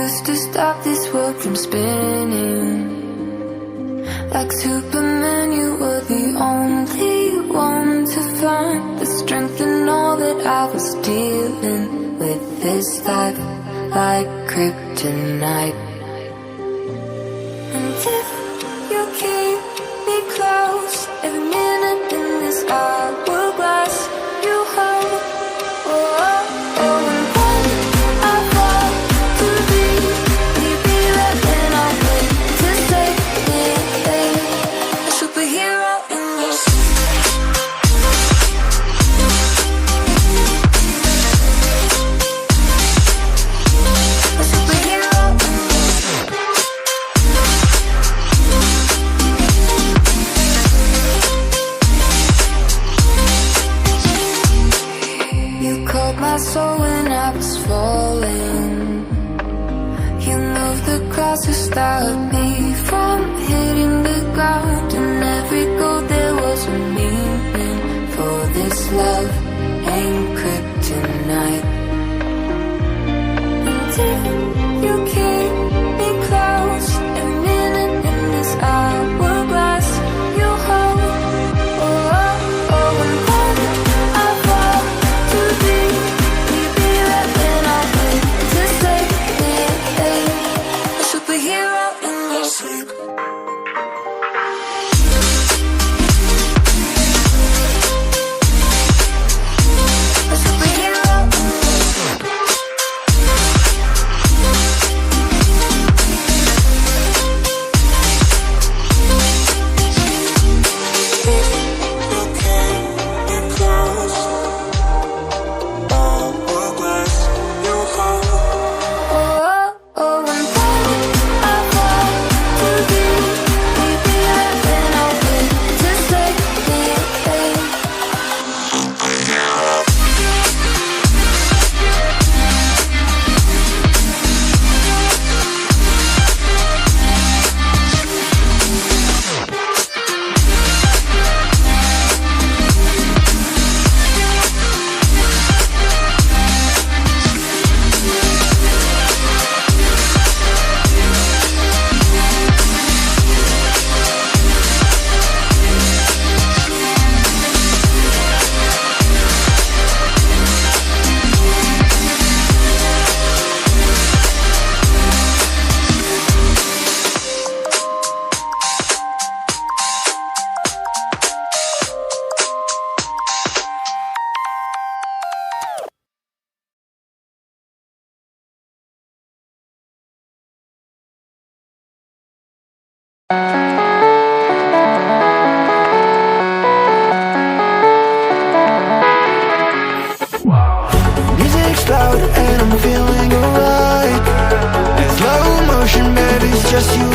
used to stop this world from spinning. Like Superman, you were the only one to find the strength in all that I was dealing with this life, like kryptonite. And if you keep me close, every minute in this hourglass you hold. Oh, oh, oh, and when I fall too deep, will you be there when I wait to save me? A superhero in your sleep. A superhero in your sleep. You caught my soul when I was falling. You moved the crowds to stop me from hitting the ground. In every goal there was a meaning, for this love ain't kryptonite. And if you keep me close, every minute in this hourglass you hold. Oh, oh, oh, and when I fall too deep, will you be there when I wait to save me? A superhero in your sleep. A superhero in your sleep. Music's loud and I'm feeling alright. In slow motion, baby, it's just you